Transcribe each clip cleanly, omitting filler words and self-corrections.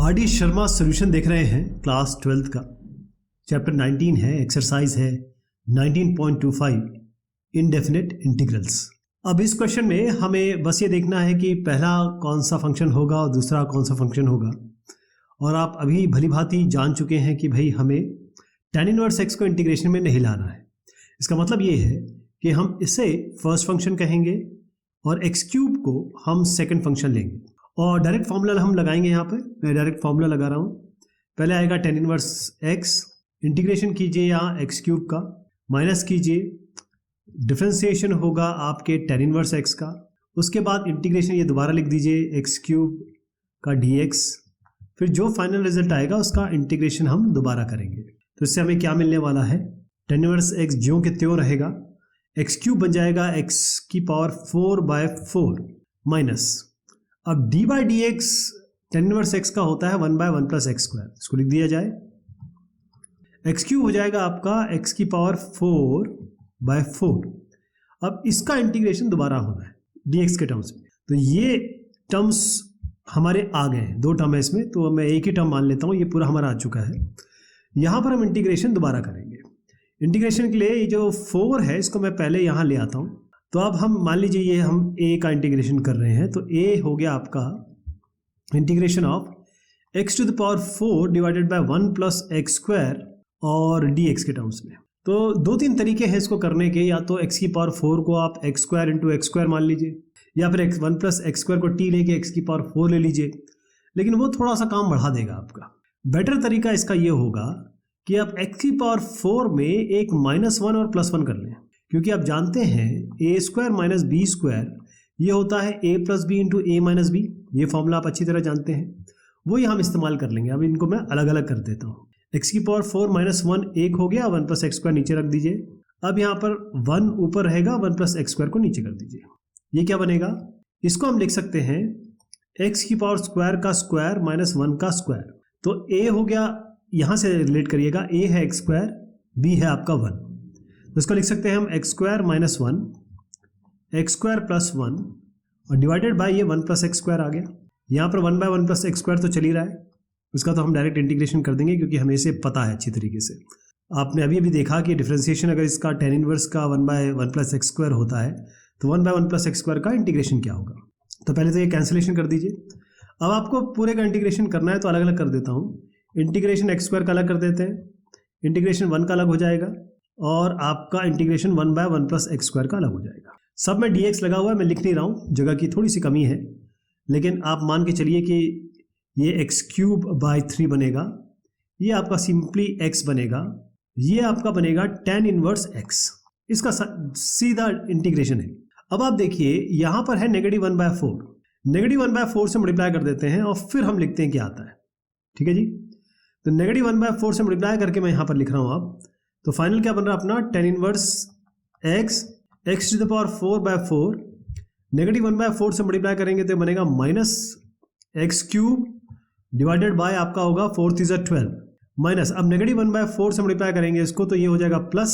RD. Sharma solution देख रहे हैं क्लास 12th का। चैप्टर 19 है, एक्सरसाइज है 19.25 इनडेफिनेट इंटीग्रल्स। अब इस क्वेश्चन में हमें बस ये देखना है कि पहला कौन सा फंक्शन होगा और दूसरा कौन सा फंक्शन होगा। और आप अभी भली भांति जान चुके हैं कि भाई हमें tan इनवर्स x को इंटीग्रेशन में नहीं लाना है। इसका मतलब ये है कि हम इसे फर्स्ट फंक्शन कहेंगे और x क्यूब को हम सेकंड फंक्शन लेंगे और डायरेक्ट फॉर्मूला हम लगाएंगे। यहाँ पे मैं डायरेक्ट फॉर्मूला लगा रहा हूँ। पहले आएगा tan इनवर्स x, इंटीग्रेशन कीजिए यहाँ x क्यूब का, माइनस कीजिए, डिफ्रेंसिएशन होगा आपके tan इनवर्स x का। उसके बाद इंटीग्रेशन ये दोबारा लिख दीजिए x क्यूब का dx, फिर जो फाइनल रिजल्ट आएगा उसका इंटीग्रेशन हम दोबारा करेंगे। तो इससे हमें क्या मिलने वाला है, tan इनवर्स x ज्यों के त्यों रहेगा, x क्यूब बन जाएगा x की पावर 4/4 माइनस, अब d by D x tan inverse x का होता है 1/1 + x²। इसको लिख दिया जाए, x क्यूब हो जाएगा आपका x की पावर 4/4। अब इसका इंटीग्रेशन दोबारा होना है dx के टर्म्स में। तो ये टर्म्स हमारे आ गए हैं, दो टर्म है इसमें, तो मैं एक ही टर्म मान लेता हूँ, ये पूरा हमारा आ चुका है। यहाँ पर हम इंटीग्रेशन दोबारा करेंगे। इंटीग्रेशन के लिए ये जो 4 है इसको मैं पहले यहाँ ले आता हूँ। तो अब हम मान लीजिए ये हम a का इंटीग्रेशन कर रहे हैं, तो a हो गया आपका integration of x to the power 4 divided by 1 + x² और dx के टर्म्स में। तो दो तीन तरीके हैं इसको करने के, या तो x की पावर 4 को आप x² × x² मान लीजिए, या फिर 1 + x² को t लेके x की पावर 4 ले लीजिए, लेकिन वो थोड़ा सा काम बढ़ा देगा आपका। बेटर तरीका इसका ये होगा कि आप x की पावर 4 में एक -1 और +1 कर लें, क्योंकि आप जानते हैं a² - b² ये होता है a + b × a - b। ये फॉर्मूला आप अच्छी तरह जानते हैं, वो ही हम इस्तेमाल कर लेंगे। अब इनको मैं अलग अलग कर देता हूँ। x की पावर 4 - 1 1 हो गया, 1 + x² नीचे रख दीजिए। अब यहाँ पर 1 ऊपर रहेगा, 1 + x² को नीचे कर दीजिए। ये क्या बनेगा, इसको हम लिख सकते हैं x की पावर स्क्वायर का स्क्वायर -1 का स्क्वायर। तो a हो गया, यहाँ से रिलेट करिएगा, a है x², b है आपका 1। तो इसको लिख सकते हैं हम x² - 1 x² + 1 और डिवाइडेड बाय ये 1 + x² आ गया। यहाँ पर 1/1 + x² तो चल ही रहा है, उसका तो हम डायरेक्ट इंटीग्रेशन कर देंगे क्योंकि हमें इसे पता है अच्छी तरीके से। आपने अभी भी देखा कि डिफ्रेंसिएशन अगर इसका tan इनवर्स का 1/1 + x² होता है तो 1/1 + x² का इंटीग्रेशन क्या होगा। तो पहले तो ये कैंसिलेशन कर दीजिए। अब आपको पूरे का इंटीग्रेशन करना है तो अलग अलग कर देता हूँ। इंटीग्रेशन x² का अलग कर देते हैं, इंटीग्रेशन 1 का अलग हो जाएगा और आपका इंटीग्रेशन 1/1 + x² का अलग हो जाएगा। सब में dx लगा हुआ है, मैं लिख नहीं रहा हूँ, जगह की थोड़ी सी कमी है, लेकिन आप मान के चलिए कि ये x³/3 बनेगा, ये आपका सिंपली x बनेगा, ये आपका बनेगा tan इनवर्स x। इसका सीधा इंटीग्रेशन है। अब आप देखिए यहाँ पर है -1/4, -1/4 से मल्टीप्लाई कर देते हैं और फिर हम लिखते हैं क्या आता है। ठीक है जी, तो -1/4 से मल्टीप्लाई करके मैं यहाँ पर लिख रहा हूँ। आप तो फाइनल क्या बन रहा है अपना, tan inverse x to the power 4/4, -1/4 से मल्टीप्लाई करेंगे तो बनेगा -x³ डिवाइडेड बाय आपका होगा 4 × 12 माइनस, अब -1/4 से मल्टीप्लाई करेंगे इसको तो ये हो जाएगा प्लस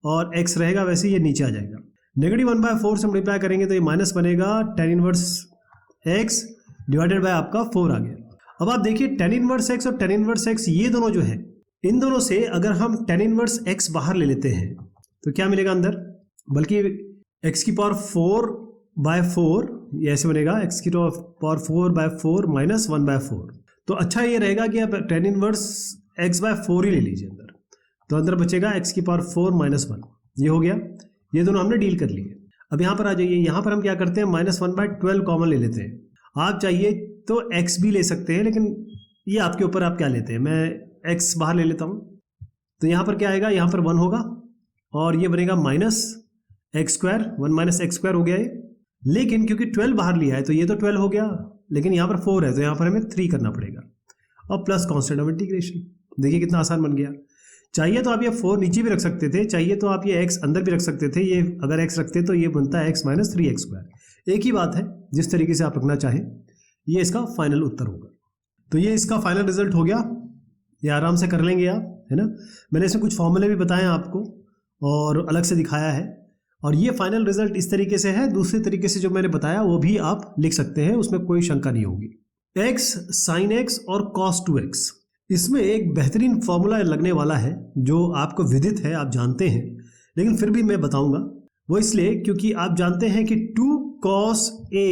और x रहेगा वैसे ये नीचे आ जाएगा। -1/4 से मल्टीप्लाई करेंगे तो ये माइनस बनेगा, tan inverse x divided by आपका 4 आ गया। अब आप देखिए tan इनवर्स x और tan इनवर्स x ये दोनों जो है, इन दोनों से अगर हम tan इनवर्स x बाहर ले लेते हैं तो क्या मिलेगा अंदर, बल्कि x की पावर 4/4 ये ऐसे बनेगा, x की पावर 4/4 - 1/4। तो अच्छा ये रहेगा कि आप tan इनवर्स x/4 ही ले लीजिए अंदर, तो अंदर बचेगा x की पावर 4 - 1। ये हो गया, ये दोनों हमने डील कर लिए। अब यहाँ पर आ जाइए, यहाँ पर हम क्या करते हैं, -1/12 कॉमन ले लेते हैं। आप चाहिए तो x भी ले सकते हैं, लेकिन ये आपके ऊपर आप क्या लेते हैं। मैं x बाहर ले लेता हूँ, तो यहाँ पर क्या आएगा, यहाँ पर 1 होगा और ये बनेगा -x², 1 - x² हो गया ये। लेकिन क्योंकि 12 बाहर लिया है तो ये तो 12 हो गया, लेकिन यहाँ पर 4 है तो यहाँ पर हमें 3 करना पड़ेगा और प्लस कांस्टेंट ऑफ इंटीग्रेशन। देखिए कितना आसान बन गया। चाहिए तो आप ये 4 नीचे भी रख सकते थे, चाहिए तो आप ये x अंदर भी रख सकते थे। ये अगर x रखते तो ये बनता है x - 3x²। एक ही बात है, जिस तरीके से आप रखना चाहें ये इसका फाइनल उत्तर होगा। तो ये इसका फाइनल रिजल्ट हो गया, ये आराम से कर लेंगे आप, है ना। मैंने इसमें कुछ फॉर्मूले भी बताए हैं आपको और अलग से दिखाया है, और ये फाइनल रिजल्ट इस तरीके से है। दूसरे तरीके से जो मैंने बताया वो भी आप लिख सकते हैं, उसमें कोई शंका नहीं होगी। x sin x और cos 2x, इसमें एक बेहतरीन फॉर्मूला लगने वाला है जो आपको विदित है, आप जानते हैं, लेकिन फिर भी मैं बताऊंगा। वो इसलिए क्योंकि आप जानते हैं कि 2 cos a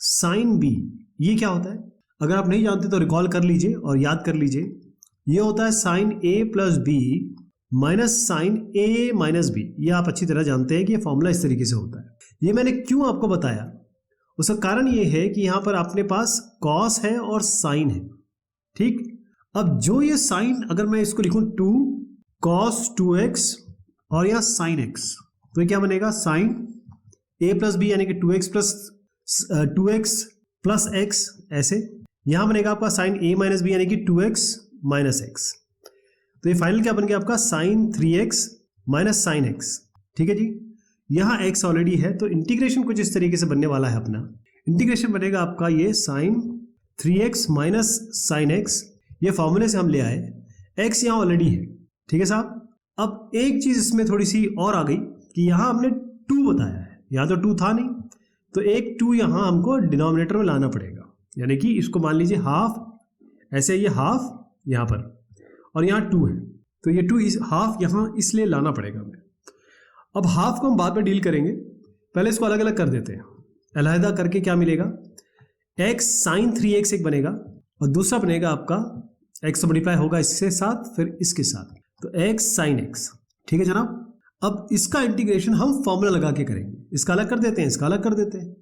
sin b ये क्या होता है। अगर आप नहीं जानते तो रिकॉल कर लीजिए और याद कर लीजिए। ये होता है sin a plus b minus sine a minus b। ये आप अच्छी तरह जानते हैं कि ये फॉर्मूला इस तरीके से होता है। ये मैंने क्यों आपको बताया, उसका कारण ये है कि यहां पर अपने पास cos है और sin है, ठीक। अब जो ये sin, अगर मैं इसको लिखूं 2 cos 2x और या sin x, तो ये क्या बनेगा sin a प्लस b यानी कि 2x प्लस x, ऐसे यहां बनेगा आपका sin a माइनस b यानी कि 2x माइनस x। तो ये फाइनल क्या बन गया आपका sin 3x minus sin x, ठीक है जी। यहां x ऑलरेडी है तो इंटीग्रेशन कुछ इस तरीके से बनने वाला है। अपना इंटीग्रेशन बनेगा आपका ये sin 3x minus sin x, ये फॉर्मूले से हम ले आए, x यहां ऑलरेडी है, ठीक है साहब। अब एक चीज इसमें थोड़ी सी और आ गई कि यहां हमने 2 बताया है, यहां तो 2 था नहीं, तो एक 2 यहां हमको डिनोमिनेटर में लाना पड़ेगा, यानी कि इसको मान लीजिए हाफ, ऐसे ये हाफ यहां पर और यहां 2 है, तो ये 2 हाफ यहां इसलिए लाना पड़ेगा हमें। अब हाफ को हम बाद में डील करेंगे, पहले इसको अलग अलग कर देते हैं। अलहदा करके क्या मिलेगा, x sin 3x एक बनेगा और दूसरा बनेगा आपका x मल्टीप्लाई होगा इसके साथ फिर इसके साथ, तो x sin x, ठीक है जनाब। अब इसका इंटीग्रेशन हम फॉर्मूला लगा के करेंगे, इसका अलग कर देते हैं, इसका अलग कर देते हैं।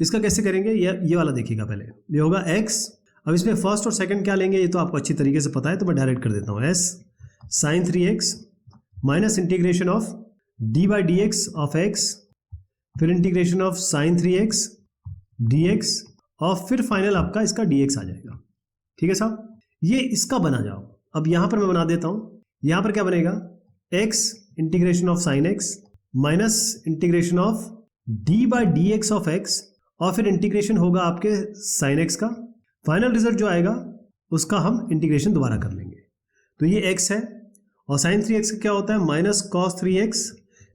इसका कैसे करेंगे, ये वाला देखिएगा पहले, ये होगा x। अब इसमें फर्स्ट और सेकंड क्या लेंगे ये तो आपको अच्छी तरीके से पता है, तो मैं डायरेक्ट कर देता हूँ s sin 3x minus integration of d by D x of x, फिर integration of sin 3x dx और फिर फाइनल आपका इसका dx आ जाएगा, ठीक है साहब। ये इसका बना जाओ। अब यहां पर मैं बना देता हूं, यहां पर क्या बनेगा x integration of sin x minus integration of d by D x of x और फिर इंटीग्रेशन होगा आपके sin x का। फाइनल रिजल्ट जो आएगा उसका हम इंटीग्रेशन दोबारा कर लेंगे, तो ये x है और sin 3x का क्या होता है माइनस cos 3x,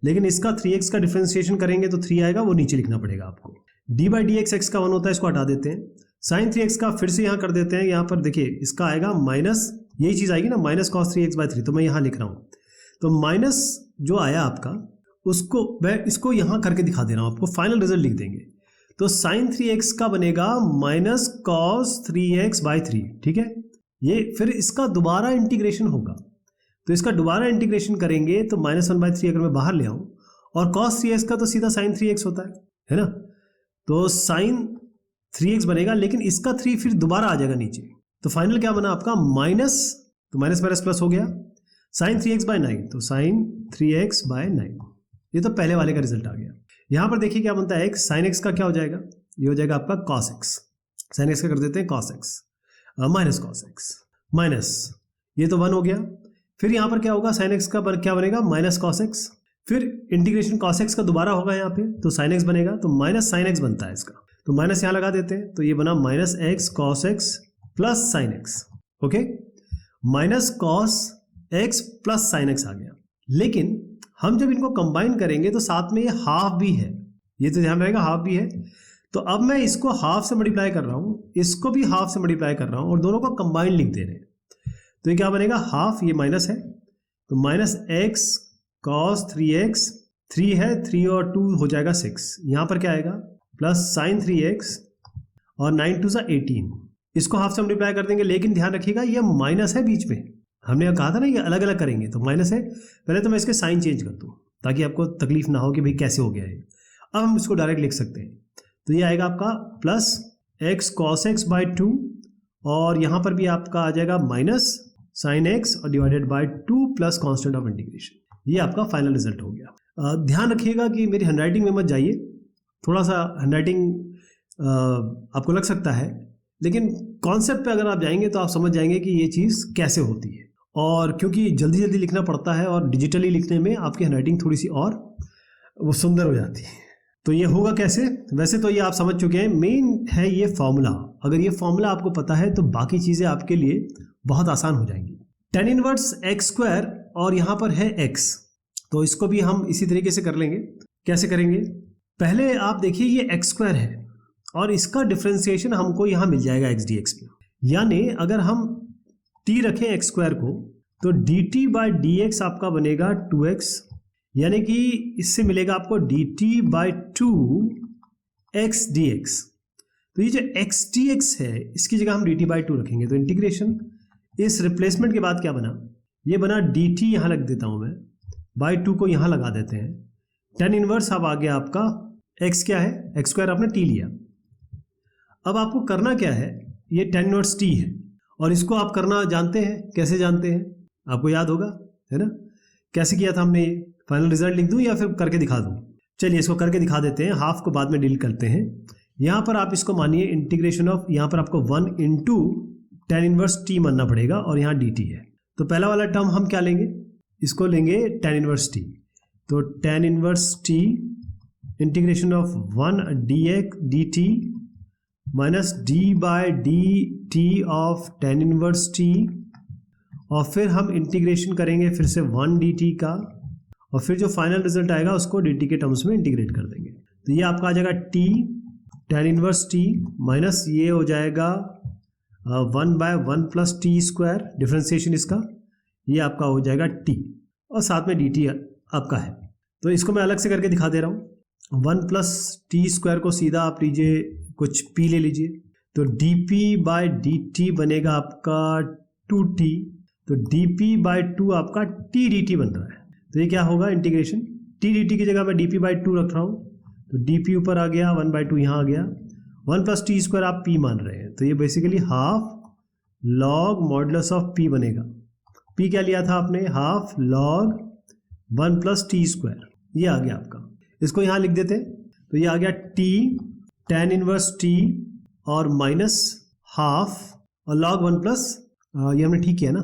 लेकिन इसका 3x का डिफरेंशिएशन करेंगे तो 3 आएगा, वो नीचे लिखना पड़ेगा आपको। d by D x x का 1 होता है, इसको हटा देते हैं। sin 3x का फिर से यहाँ कर देते हैं, यहाँ पर देखिए इसका आएगा माइनस, यही चीज़ आएगी ना माइनस cos 3x बाई 3, तो मैं यहाँ लिख रहा हूँ। तो माइनस जो आया आपका उसको मैं इसको यहाँ करके दिखा दे रहा हूँ आपको, फाइनल रिजल्ट लिख देंगे। तो sin 3x का बनेगा माइनस cos 3x बाई 3, ठीक है। ये फिर इसका दोबारा इंटीग्रेशन होगा, तो इसका दोबारा इंटीग्रेशन करेंगे तो माइनस 1 बाई 3 अगर मैं बाहर ले आऊँ, और cos 3x का तो सीधा sin 3x होता है ना, तो sin 3x बनेगा, लेकिन इसका 3 फिर दोबारा आ जाएगा नीचे, तो फाइनल क्या बना आपका माइनस, तो माइनस माइनस प्लस हो गया sin 3x बाई 9, तो sin 3x बाई 9, ये तो पहले वाले का रिजल्ट आ गया। यहाँ पर देखिए क्या बनता है x, sin x का क्या हो जाएगा, ये हो जाएगा आपका cos x, sin x का कर देते हैं cos x minus cos x minus, ये तो 1 हो गया। फिर यहाँ पर क्या होगा sin x का क्या बनेगा माइनस cos x, फिर इंटीग्रेशन cos x का दोबारा होगा यहाँ पे, तो sin x बनेगा, तो माइनस sin x बनता है इसका, तो माइनस यहाँ लगा देते हैं, तो ये बना minus x cos x plus sin x, okay, minus cos x plus sin x आ गया। लेकिन हम जब इनको कंबाइन करेंगे तो साथ में ये हाफ भी है, ये तो ध्यान रहेगा हाफ भी है, तो अब मैं इसको हाफ से मल्टीप्लाई कर रहा हूँ, इसको भी हाफ से मल्टीप्लाई कर रहा हूँ और दोनों को कंबाइन लिख दे रहे हैं, तो ये क्या बनेगा हाफ, ये माइनस है, तो माइनस x cos 3x, 3 है, 3 और 2 हो जाएगा 6, यहाँ पर क्या आएगा प्लस sin 3x और 9 2 18, इसको हाफ से मल्टीप्लाई कर देंगे, लेकिन ध्यान रखिएगा ये माइनस है बीच में, हमने कहा था ना ये अलग अलग करेंगे, तो माइनस है। पहले तो मैं इसके साइन चेंज कर दूँ ताकि आपको तकलीफ ना हो कि भाई कैसे हो गया है। अब हम इसको डायरेक्ट लिख सकते हैं, तो ये आएगा आपका plus x cos x by 2 और यहाँ पर भी आपका आ जाएगा माइनस sin x और divided by 2 plus constant of integration, ये आपका फाइनल रिजल्ट हो गया। ध्यान रखिएगा कि मेरी हैंडराइटिंग में मत जाइए, थोड़ा सा हैंडराइटिंग आपको लग सकता है, लेकिन कॉन्सेप्ट पे अगर आप जाएंगे तो आप समझ जाएंगे कि ये चीज़ कैसे होती है, और क्योंकि जल्दी जल्दी लिखना पड़ता है और डिजिटली लिखने में आपकी हैंडराइटिंग थोड़ी सी और वो सुंदर हो जाती है। तो ये होगा कैसे, वैसे तो ये आप समझ चुके हैं, मेन है ये फॉर्मूला। अगर ये फॉर्मूला आपको पता है तो बाकी चीज़ें आपके लिए बहुत आसान हो जाएंगी। tan इनवर्स एक्स स्क्वायर और यहाँ पर है x, तो इसको भी हम इसी तरीके से कर लेंगे। कैसे करेंगे, पहले आप देखिए ये एक्स स्क्वायर है और इसका डिफ्रेंसिएशन हमको यहाँ मिल जाएगा एक्स डी एक्स में। यानी अगर हम t रखें एक्स स्क्वायर को तो dt बाई डी एक्स आपका बनेगा 2x, यानी कि इससे मिलेगा आपको dt बाई 2x dx। तो ये जो x dx है इसकी जगह हम dt बाई 2 रखेंगे तो इंटीग्रेशन, इस रिप्लेसमेंट के बाद क्या बना, ये बना dt, यहाँ लग देता हूँ मैं, बाई 2 को यहाँ लगा देते हैं, tan इनवर्स अब आ गया आपका x क्या है, एक्स स्क्वायर आपने t लिया। अब आपको करना क्या है, ये tan इनवर्स t है और इसको आप करना जानते हैं, कैसे जानते हैं आपको याद होगा, है ना, कैसे किया था हमने। फाइनल रिजल्ट लिख दूं या फिर करके दिखा दूं? चलिए इसको करके दिखा देते हैं, हाफ को बाद में डील करते हैं। यहाँ पर आप इसको मानिए इंटीग्रेशन ऑफ, यहाँ पर आपको 1 इंटू टेन इनवर्स टी मानना पड़ेगा और यहाँ डी टी है। तो पहला वाला टर्म हम क्या लेंगे, इसको लेंगे टेन इनवर्स टी। तो tan inverse t integration of 1 d x d t minus d by d t of tan inverse t, और फिर हम इंटीग्रेशन करेंगे फिर से 1 डी टी का, और फिर जो फाइनल रिजल्ट आएगा उसको डी टी के टर्म्स में इंटीग्रेट कर देंगे। तो ये आपका आ जाएगा t tan inverse t minus ये हो जाएगा 1 by 1 plus t square, differentiation इसका, ये आपका हो जाएगा टी, और साथ में डी टी आपका है। तो इसको मैं अलग से करके दिखा दे रहा हूँ। 1 प्लस टी स्क्वायर को सीधा आप लीजिए, कुछ पी ले लीजिए, तो D P by D T बनेगा आपका 2t, तो dp बाई 2 आपका t dt बन रहा है। तो ये क्या होगा इंटीग्रेशन, t dt की जगह मैं dp बाई 2 रख रहा हूँ, तो dp ऊपर आ गया, 1 बाई 2 यहाँ आ गया, 1 प्लस टी स्क्वायर आप p मान रहे हैं, तो ये basically half log modulus of p बनेगा। p क्या लिया था आपने, half log 1 plus t square, ये आ गया आपका। इसको यहाँ लिख देते हैं, तो ये आ गया t टेन इनवर्स t और माइनस हाफ और लॉग 1 प्लस, ये हमने ठीक किया ना,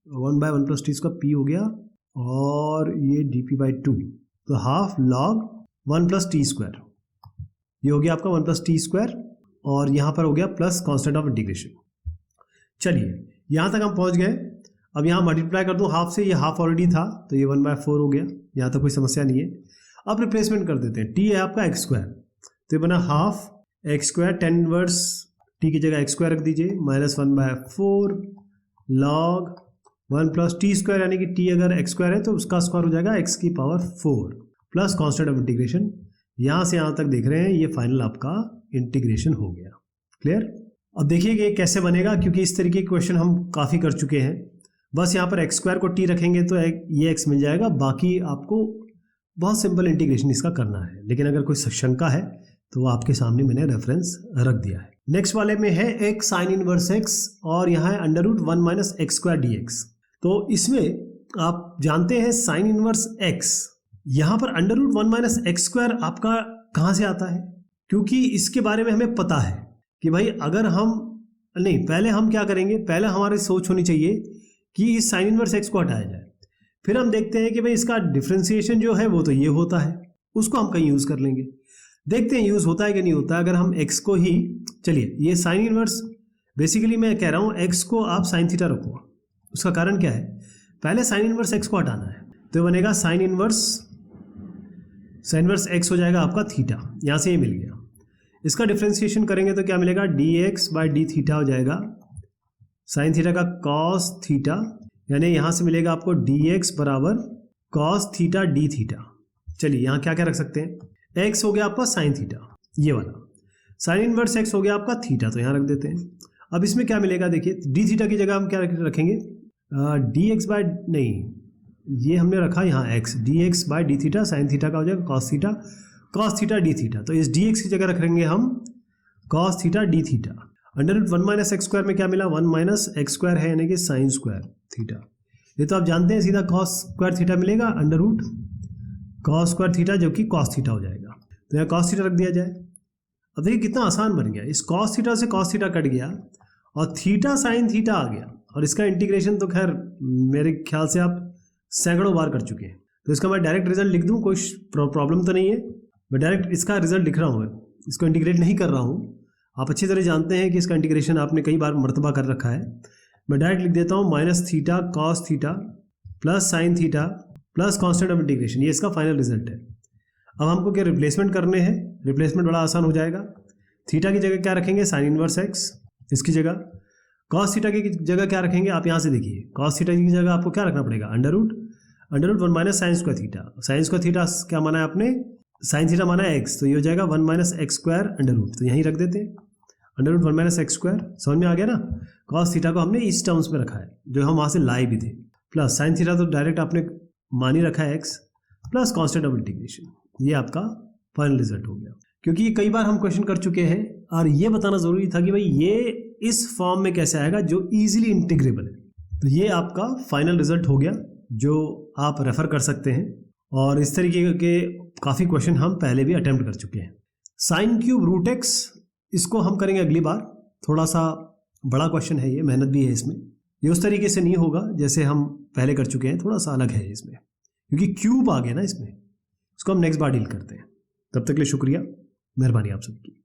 1 बाय 1 प्लस टी इसका p हो गया, और ये dp बाई 2, तो half log 1 plus t square, ये हो गया आपका 1 प्लस टी स्क्वायर, और यहाँ पर हो गया प्लस कांस्टेंट ऑफ इंटीग्रेशन। चलिए यहाँ तक हम पहुँच गए। अब यहाँ मल्टीप्लाई कर दूँ हाफ से, ये हाफ ऑलरेडी था तो ये 1 बाय 4 हो गया, यहाँ तक कोई समस्या नहीं है। अब रिप्लेसमेंट कर देते हैं, t है आपका एक्स स्क्वायर, तो ये बना half x square, tan inverse t की जगह एक्स स्क्वायर रख दीजिए, minus 1 by 4 log 1 plus t square, यानी कि t अगर एक्स स्क्वायर है तो उसका स्क्वायर हो जाएगा x की power 4 plus constant of integration. यहाँ से यहाँ तक देख रहे हैं, ये फाइनल आपका इंटीग्रेशन हो गया। क्लियर? अब देखिए कि कैसे बनेगा, क्योंकि इस तरीके के क्वेश्चन हम काफ़ी कर चुके हैं। बस यहाँ पर एक्स स्क्वायर को t रखेंगे तो ये x मिल जाएगा, बाकी आपको बहुत सिंपल इंटीग्रेशन इसका करना है। लेकिन अगर कोई शंका है तो वो आपके सामने मैंने रेफरेंस रख दिया है। नेक्स्ट वाले में है x साइन इनवर्स x, और यहाँ है under root 1 minus x square d x. तो इसमें आप जानते हैं साइन इनवर्स x, यहाँ पर under root 1 minus x square आपका कहाँ से आता है, क्योंकि इसके बारे में हमें पता है कि भाई अगर हम नहीं, पहले हम क्या करेंगे, पहले हमारी सोच होनी चाहिए कि इस साइन इनवर्स x को हटाया जाए, फिर हम देखते हैं कि भाई इसका डिफ्रेंसिएशन जो है वो तो ये होता है, उसको हम कहीं यूज़ कर लेंगे, देखते हैं यूज़ होता है कि नहीं होता है। अगर हम x को ही, चलिए ये साइन इनवर्स, बेसिकली मैं कह रहा हूँ x को आप साइन थीटा रखो। उसका कारण क्या है, पहले साइन इनवर्स x को हटाना है, तो ये बनेगा साइन इनवर्स x हो जाएगा आपका थीटा, यहाँ से ये मिल गया। इसका डिफ्रेंसिएशन करेंगे तो क्या मिलेगा, dx बाई डी थीटा हो जाएगा, साइन थीटा का कॉस थीटा, यानी यहाँ से मिलेगा आपको dx बराबर कॉस थीटा डी थीटा। चलिए यहाँ क्या क्या रख सकते हैं, x हो गया आपका साइन थीटा, ये वाला साइन इनवर्स x हो गया आपका थीटा, तो यहाँ रख देते हैं। अब इसमें क्या मिलेगा, देखिए डी थीटा की जगह हम क्या रखेंगे, dx बाय, नहीं ये हमने रखा यहाँ x, dx by d theta, sine theta का हो जाएगा कॉस थीटा डी थीटा, तो इस dx की जगह रख लेंगे हम cos theta d theta. Under root 1 minus x square में क्या मिला, 1 माइनस एक्स स्क्वायर है, यानी कि साइन स्क्वायर थीटा, ये तो आप जानते हैं, सीधा कॉस स्क्वायर थीटा मिलेगा, under root cos square theta जो कि कॉस थीटा हो जाएगा, तो यहाँ कॉस थीटा रख दिया जाए। अब देखिए कितना आसान बन गया, इस कॉस थीटा से कॉस थीटा कट गया और थीटा साइन थीटा आ गया, और इसका इंटीग्रेशन तो खैर मेरे ख्याल से आप सैकड़ों बार कर चुके हैं, तो इसका मैं डायरेक्ट रिजल्ट लिख दूँ, कोई प्रॉब्लम तो नहीं है, मैं डायरेक्ट इसका रिजल्ट लिख रहा हूँ, इसको इंटीग्रेट नहीं कर रहा हूँ। आप अच्छी तरह जानते हैं कि इसका इंटीग्रेशन आपने कई बार मर्तबा कर रखा है। मैं डायरेक्ट लिख देता हूँ, minus theta cos theta plus sine theta plus constant of integration, ये इसका फाइनल रिजल्ट है। अब हमको क्या रिप्लेसमेंट करने हैं, रिप्लेसमेंट बड़ा आसान हो जाएगा। थीटा की जगह क्या रखेंगे, साइन इनवर्स एक्स। इसकी जगह कॉस थीटा की जगह क्या रखेंगे, आप यहाँ से देखिए, कॉस थीटा की जगह आपको क्या रखना पड़ेगा, under root 1 minus sine square theta. Sine square theta क्या माना है आपने, साइन थीटा माना है एक्स, तो ये हो जाएगा 1 minus x square under root, तो यहीं रख देते हैं under root 1 minus x square. समझ में आ गया ना। कॉस थीटा को हमने इस टर्म्स में रखा है जो हम वहाँ से लाए भी थे, प्लस साइन थीटा तो डायरेक्ट आपने मान ही रखा है x, plus constant of integration. ये आपका फाइनल रिजल्ट हो गया। क्योंकि ये कई बार हम क्वेश्चन कर चुके हैं और ये बताना जरूरी था कि भाई ये इस फॉर्म में कैसे आएगा जो इजीली इंटीग्रेबल है। तो ये आपका फाइनल रिजल्ट हो गया जो आप रेफर कर सकते हैं। और इस तरीके के काफ़ी क्वेश्चन हम पहले भी अटेम्प्ट कर चुके हैं। साइन क्यूब रूट एक्स, इसको हम करेंगे अगली बार। थोड़ा सा बड़ा क्वेश्चन है ये, मेहनत भी है इसमें। ये उस तरीके से नहीं होगा जैसे हम पहले कर चुके हैं, थोड़ा सा अलग है इसमें क्योंकि क्यूब आ गया ना इसमें। इसको हम नेक्स्ट बार डील करते हैं। तब तक के लिए शुक्रिया, मेहरबानी आप सबकी।